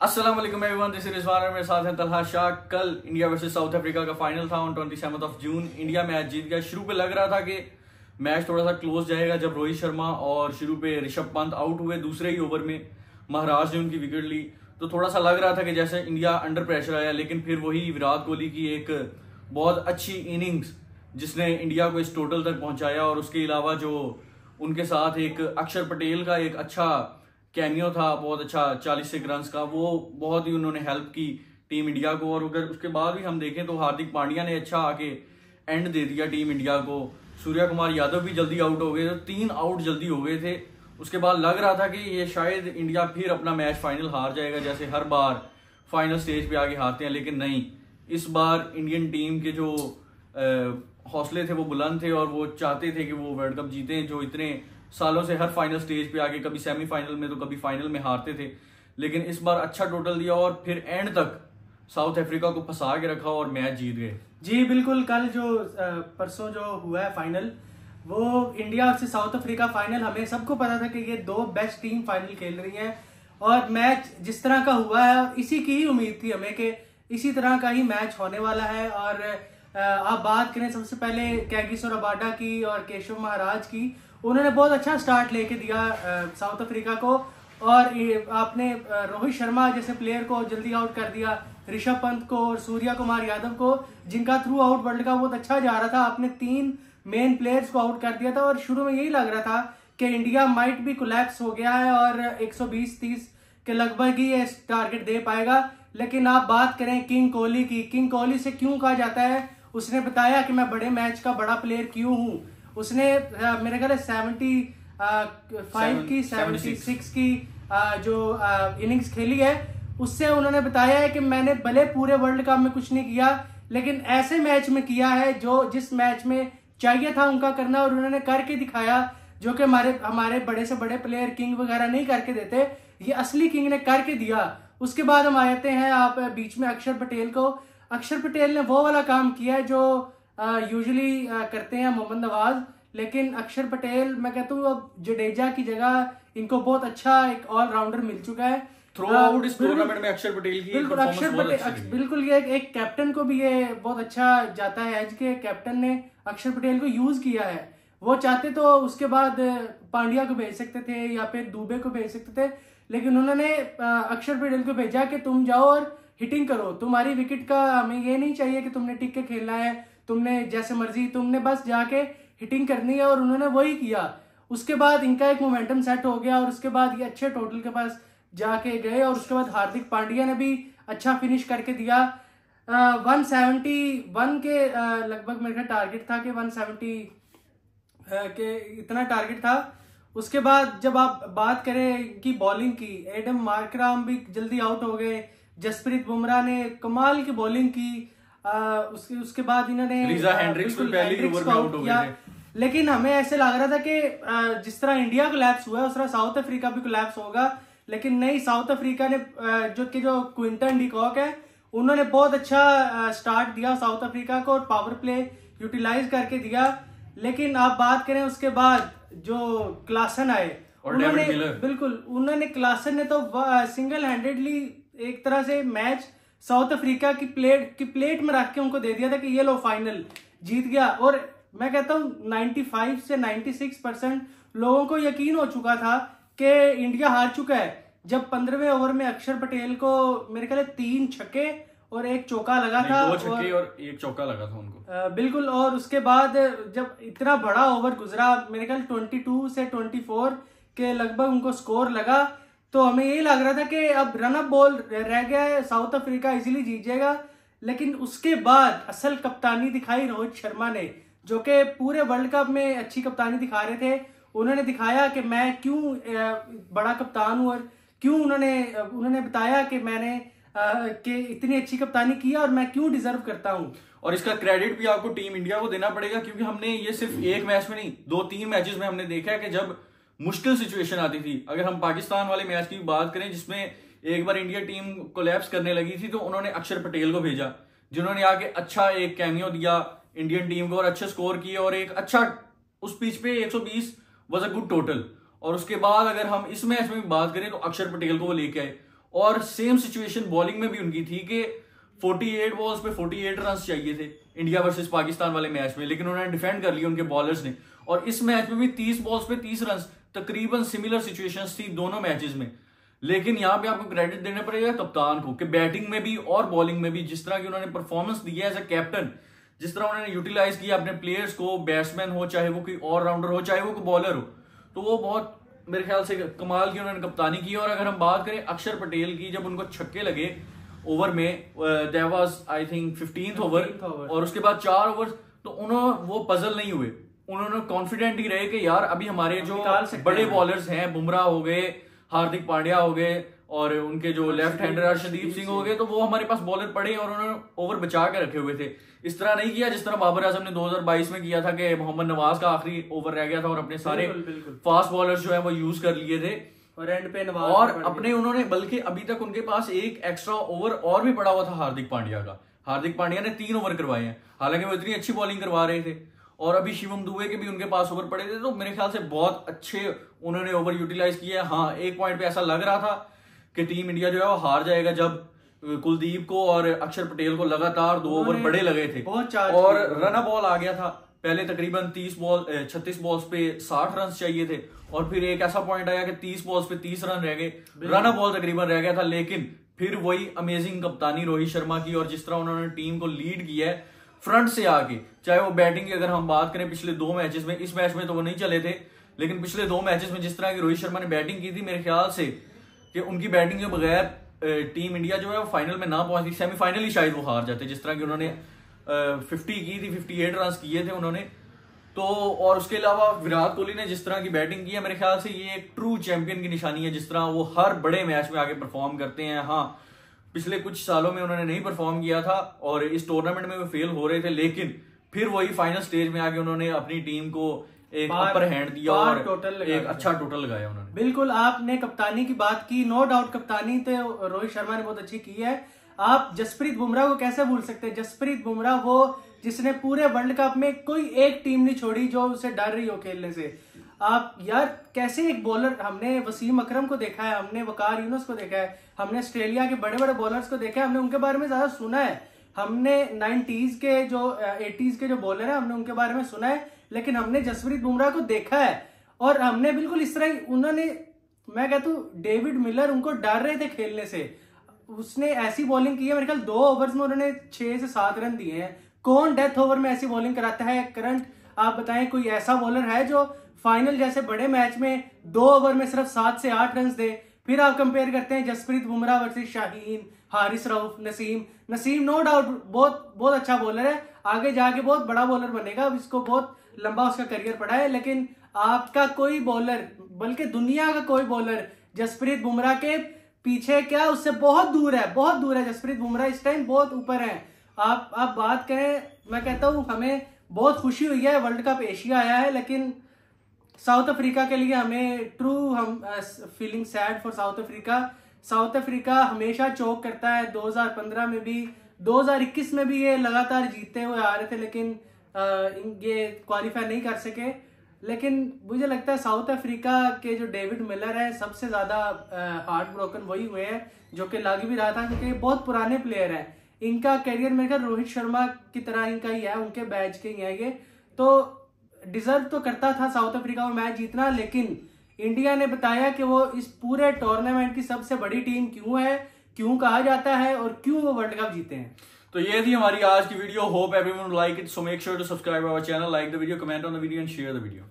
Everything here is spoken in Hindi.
अस्सलाम वालेकुम एवरीवन, दिस इज रिजवान और मेरे साथ हैं तलहा शाह। कल इंडिया वर्सेस साउथ अफ्रीका का फाइनल था ऑन 27 जून। इंडिया मैच जीत गया। शुरू पे लग रहा था कि मैच थोड़ा सा क्लोज जाएगा जब रोहित शर्मा और शुरू पे ऋषभ पंत आउट हुए दूसरे ही ओवर में, महाराज ने उनकी विकेट ली, तो थोड़ा सा लग रहा था कि जैसे इंडिया अंडर प्रेशर आया। लेकिन फिर वही विराट कोहली की एक बहुत अच्छी इनिंग्स जिसने इंडिया को इस टोटल तक पहुंचाया, और उसके अलावा जो उनके साथ एक अक्षर पटेल का एक अच्छा कैमियो था, बहुत अच्छा 40 रन का, वो बहुत ही उन्होंने हेल्प की टीम इंडिया को। और अगर उसके बाद भी हम देखें तो हार्दिक पांड्या ने अच्छा आके एंड दे दिया टीम इंडिया को। सूर्या कुमार यादव भी जल्दी आउट हो गए, तो 3 आउट जल्दी हो गए थे। उसके बाद लग रहा था कि ये शायद इंडिया फिर अपना मैच फाइनल हार जाएगा, जैसे हर बार फाइनल स्टेज पे आगे हारते हैं। लेकिन नहीं, इस बार इंडियन टीम के जो हौसले थे वो बुलंद थे और वो चाहते थे कि वो वर्ल्ड कप जीतें, जो इतने सालों से हर फाइनल स्टेज पे आके कभी सेमीफाइनल में तो कभी फाइनल में हारते थे। लेकिन इस बार अच्छा टोटल दिया और फिर एंड तक साउथ अफ्रीका को फंसा के रखा और मैच जीत गए। जी बिल्कुल, कल जो परसों जो हुआ है फाइनल, वो इंडिया से साउथ अफ्रीका फाइनल, हमें सबको पता था कि ये 2 बेस्ट टीम फाइनल खेल रही हैं और मैच जिस तरह का हुआ है इसी की ही उम्मीद थी हमें कि इसी तरह का ही मैच होने वाला है। और आप बात करें सबसे पहले कैगिसो रबाडा की और केशव महाराज की, उन्होंने बहुत अच्छा स्टार्ट लेके दिया साउथ अफ्रीका को। और आपने रोहित शर्मा जैसे प्लेयर को जल्दी आउट कर दिया, ऋषभ पंत को और सूर्या कुमार यादव को, जिनका थ्रू आउट वर्ल्ड का बहुत अच्छा जा रहा था। आपने 3 मेन प्लेयर्स को आउट कर दिया था और शुरू में यही लग रहा था कि इंडिया माइट भी कोलैप्स हो गया है और 120-30 के लगभग ही ये टारगेट दे पाएगा। लेकिन आप बात करें किंग कोहली की, किंग कोहली से क्यों कहा जाता है, उसने बताया कि मैं बड़े मैच का बड़ा प्लेयर क्यों हूं। उसने मेरे ख्याल 75 की 76 की जो इनिंग्स खेली है, उससे उन्होंने बताया है कि मैंने भले पूरे वर्ल्ड कप में कुछ नहीं किया, लेकिन ऐसे मैच में किया है जो जिस मैच में चाहिए था उनका करना, और उन्होंने करके दिखाया, जो कि हमारे बड़े से बड़े प्लेयर किंग वगैरह नहीं करके देते, ये असली किंग ने करके दिया। उसके बाद हम आते हैं आप बीच में अक्षर पटेल को। अक्षर पटेल ने वो वाला काम किया है जो यूजुअली करते हैं मोहम्मद नवाज, लेकिन अक्षर पटेल, मैं कहता हूँ अब जडेजा की जगह इनको बहुत अच्छा एक ऑलराउंडर मिल चुका है। थ्रो आउट इस टूर्नामेंट में अक्षर पटेल की बिल्कुल, अक्षर पटेल बिल्कुल, ये एक कैप्टन को भी ये बहुत अच्छा जाता है। एज के कैप्टन ने अक्षर पटेल को यूज किया है। वो चाहते तो उसके बाद पांड्या को भेज सकते थे या फिर दुबे को भेज सकते थे, लेकिन उन्होंने अक्षर पटेल को भेजा कि तुम जाओ और हिटिंग करो, तुम्हारी विकेट का हमें ये नहीं चाहिए कि तुमने टिक के खेलना है, तुमने जैसे मर्जी, तुमने बस जाके हिटिंग करनी है। और उन्होंने वही किया। उसके बाद इनका एक मोमेंटम सेट हो गया और उसके बाद ये अच्छे टोटल के पास जाके गए। और उसके बाद हार्दिक पांड्या ने भी अच्छा फिनिश करके दिया। 171 के लगभग मेरा टारगेट था कि 170 के इतना टारगेट था। उसके बाद जब आप बात करें कि बॉलिंग की, एडम मार्कराम भी जल्दी आउट हो गए, जसप्रीत बुमराह ने कमाल की बॉलिंग की। उसके बाद इन्होंने रीजा हेंड्रिक्स को पहले ओवर में आउट हो गए थे। लेकिन हमें ऐसे लग रहा था कि जिस तरह इंडिया कोलैप्स हुआ है उस तरह साउथ अफ्रीका भी कोलैप्स होगा, लेकिन नहीं। साउथ अफ्रीका ने जो क्विंटन डिकॉक है, उन्होंने बहुत अच्छा स्टार्ट दिया साउथ अफ्रीका को और पावर प्ले यूटिलाइज करके दिया। लेकिन आप बात करें उसके बाद जो क्लासन आए, उन्होंने क्लासन ने तो सिंगल हैंडेडली एक तरह से मैच साउथ अफ्रीका की प्लेट में रख के उनको दे दिया था कि ये लो फाइनल जीत गया। और मैं कहता हूं 95 से 96% लोगों को यकीन हो चुका था कि इंडिया हार चुका है, जब 15वें ओवर में अक्षर पटेल को मेरे ख्याल 3 छक्के और 1 चौका लगा था। 2 छक्के और 1 चौका लगा था उनको, बिल्कुल। और उसके बाद जब इतना बड़ा ओवर गुजरा, मेरे ख्याल 22 से 24 के लगभग उनको स्कोर लगा, तो हमें यही लग रहा था कि अब रन अप बॉल रह गया है, साउथ अफ्रीका इजीली जीत जाएगा। लेकिन उसके बाद असल कप्तानी दिखाई रोहित शर्मा ने, जो कि पूरे वर्ल्ड कप में अच्छी कप्तानी दिखा रहे थे। उन्होंने दिखाया कि मैं क्यों बड़ा कप्तान हूं, और क्यों उन्होंने बताया कि मैंने कि इतनी अच्छी कप्तानी की और मैं क्यों डिजर्व करता हूं। और इसका क्रेडिट भी आपको टीम इंडिया को देना पड़ेगा, क्योंकि हमने ये सिर्फ एक मैच में नहीं, 2-3 मैचेस में हमने देखा है कि जब मुश्किल सिचुएशन आती थी, अगर हम पाकिस्तान वाले मैच की बात करें जिसमें एक बार इंडिया टीम कोलैप्स करने लगी थी, तो उन्होंने अक्षर पटेल को भेजा, जिन्होंने आके अच्छा एक कैमियो दिया इंडियन टीम को और अच्छे स्कोर किए और एक अच्छा उस पिच पे 120 वाज अ गुड टोटल। और उसके बाद अगर हम इस मैच में भी बात करें तो अक्षर पटेल को वो लेके आए और सेम सिचुएशन बॉलिंग में भी उनकी थी कि 48 बॉल्स पे 48 रन चाहिए थे इंडिया वर्सेस पाकिस्तान वाले मैच में, लेकिन उन्होंने डिफेंड कर लिया उनके बॉलर्स ने। और इस मैच में भी 30 बॉल्स पे 30 रन, तकरीबन सिमिलर सिचुएशंस थी दोनों मैचेस में। लेकिन यहाँ पे आपको क्रेडिट देना पड़ेगा कप्तान को कि बैटिंग में भी और बॉलिंग में भी जिस तरह की उन्होंने परफॉर्मेंस दी है एज अ कैप्टन, जिस तरह उन्होंने यूटिलाइज किया अपने प्लेयर्स को, बैट्समैन हो चाहे वो कोई ऑलराउंडर हो चाहे वो कोई बॉलर हो, तो वो बहुत मेरे ख्याल से कमाल की उन्होंने कप्तानी की। और अगर हम बात करें अक्षर पटेल की, जब उनको छक्के लगे ओवर में, that was I think 15th over, और उसके बाद 4 ओवर, तो उन्होंने वो पजल नहीं हुए, उन्होंने कॉन्फिडेंट ही रहे कि यार अभी हमारे जो बड़े बॉलर्स हैं, बुमराह हो गए, हार्दिक पांड्या हो गए, और उनके जो लेफ्ट हैंडर अर्शदीप सिंह हो गए, तो वो हमारे पास बॉलर पड़े और उन्होंने ओवर बचा के रखे हुए थे। इस तरह नहीं किया जिस तरह बाबर आजम ने 2022 में किया था कि मोहम्मद नवाज का आखिरी ओवर रह गया था और अपने सारे फास्ट बॉलर्स जो है वो यूज कर लिए थे और एंड पे नवाज और अपने उन्होंने, बल्कि अभी तक उनके पास एक एक्स्ट्रा ओवर और भी पड़ा हुआ था हार्दिक पांड्या का। हार्दिक पांड्या ने 3 ओवर करवाए हैं, हालांकि वो इतनी अच्छी बॉलिंग करवा रहे थे, और अभी शिवम दुबे के भी उनके पास ओवर पड़े थे। तो मेरे ख्याल से बहुत अच्छे उन्होंने ओवर यूटिलाइज किया। हाँ, एक पॉइंट पे ऐसा लग रहा था कि टीम इंडिया जो है वो हार जाएगा, जब कुलदीप को और अक्षर पटेल को लगातार 2 ओवर बड़े लगे थे और रन बॉल आ गया था। पहले तकरीबन 36 बॉल्स पे 60 रन चाहिए थे, और फिर एक ऐसा पॉइंट आया कि 30 बॉल्स पे 30 रन रह गए, रन बॉल तकरीबन रह गया था। लेकिन फिर वही अमेजिंग कप्तानी रोहित शर्मा की, और जिस तरह उन्होंने टीम को लीड किया है फ्रंट से आके, चाहे वो बैटिंग की अगर हम बात करें पिछले 2 मैचेस में, इस मैच में तो वो नहीं चले थे, लेकिन पिछले 2 मैचेस में जिस तरह की रोहित शर्मा ने बैटिंग की थी, मेरे ख्याल से कि उनकी बैटिंग के बगैर टीम इंडिया जो है वो फाइनल में ना पहुंचती, सेमीफाइनल ही शायद वो हार जाते। जिस तरह की उन्होंने 50 की थी, 58 रन किए थे उन्होंने तो। और उसके अलावा विराट कोहली ने जिस तरह की बैटिंग की है, मेरे ख्याल से ये एक ट्रू चैंपियन की निशानी है, जिस तरह वो हर बड़े मैच में आगे परफॉर्म करते हैं। हाँ, पिछले कुछ सालों में उन्होंने नहीं परफॉर्म किया था और इस टूर्नामेंट में वो फेल हो रहे थे, लेकिन फिर वही फाइनल स्टेज में आके उन्होंने अपनी टीम को एक अपर हैंड दिया और एक अच्छा टोटल लगाया उन्होंने। बिल्कुल, आपने कप्तानी की बात की, नो डाउट कप्तानी तो रोहित शर्मा ने बहुत अच्छी की है। आप जसप्रीत बुमराह को कैसे भूल सकते हैं? जसप्रीत बुमराह वो जिसने पूरे वर्ल्ड कप में कोई एक टीम नहीं छोड़ी जो उसे डर रही हो खेलने से। आप यार कैसे एक बॉलर, हमने वसीम अकरम को देखा है, हमने वकार यूनुस को देखा है, हमने ऑस्ट्रेलिया के बड़े बड़े बॉलर्स को देखा है, हमने उनके बारे में ज्यादा सुना है, हमने 90s के जो 80s के जो बॉलर है हमने उनके बारे में सुना है, लेकिन हमने जसप्रीत बुमराह को देखा है और हमने बिल्कुल इस तरह उन्होंने, मैं कहता हूँ डेविड मिलर उनको डर रहे थे खेलने से। उसने ऐसी बॉलिंग की है, मेरे ख्याल 2 ओवर्स में उन्होंने 6 से 7 रन दिए हैं। कौन डेथ ओवर में ऐसी बॉलिंग कराता है करंट? आप बताएं कोई ऐसा बॉलर है जो फाइनल जैसे बड़े मैच में 2 ओवर में सिर्फ 7 से 8 रन दे? फिर आप कंपेयर करते हैं Jasprit Bumrah versus Shaheen, Haris Rauf, Naseem no doubt बहुत अच्छा बॉलर है, आगे जाके बहुत बड़ा बॉलर बनेगा, इसको बहुत लंबा उसका करियर पड़ा है। लेकिन आपका कोई बॉलर, बल्कि दुनिया का कोई बॉलर जसप्रीत बुमराह के पीछे क्या, उससे बहुत दूर है। जसप्रीत बुमराह इस टाइम बहुत ऊपर है। आप बात करें, मैं कहता हूं हमें बहुत खुशी हुई है वर्ल्ड कप एशिया आया है, लेकिन साउथ अफ्रीका के लिए हमें हम feeling sad for south Africa. South Africa हमेशा चोक करता है, 2015 में भी, 2021 में भी ये लगातार जीतते हुए आ रहे थे, लेकिन ये क्वालिफाई नहीं कर सके। लेकिन मुझे लगता है साउथ अफ्रीका के जो डेविड मिलर है सबसे ज्यादा हार्ट ब्रोकन वही हुए हैं, जो कि लग भी रहा था क्योंकि बहुत पुराने प्लेयर हैं। इनका करियर मेरे ख्याल रोहित शर्मा की तरह इनका ही है, उनके बैच के ही है ये, तो डिजर्व तो करता था साउथ अफ्रीका में मैच जीतना। लेकिन इंडिया ने बताया कि वो इस पूरे टूर्नामेंट की सबसे बड़ी टीम क्यों है, क्यों कहा जाता है और क्यों वो वर्ल्ड कप जीते हैं। तो ये थी हमारी आज की video. Hope everyone like it, so make sure to subscribe our channel, like the video, comment on the video and share the video.